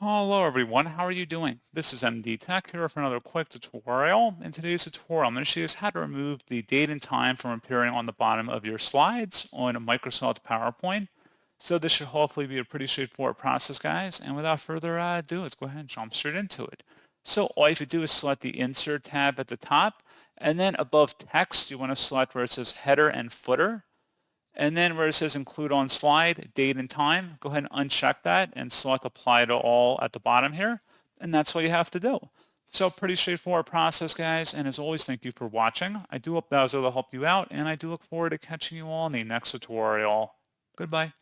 Hello everyone, how are you doing? This is MD Tech here for another quick tutorial. In today's tutorial, I'm going to show you how to remove the date and time from appearing on the bottom of your slides on a Microsoft PowerPoint. So this should hopefully be a pretty straightforward process, guys. And without further ado, let's go ahead and jump straight into it. So all you have to do is select the Insert tab at the top, and then above text, you want to select where it says Header and Footer. And then where it says include on slide, date and time, go ahead and uncheck that and select apply to all at the bottom here. And that's all you have to do. So pretty straightforward process, guys. And as always, thank you for watching. I do hope that was able to help you out, and I do look forward to catching you all in the next tutorial. Goodbye.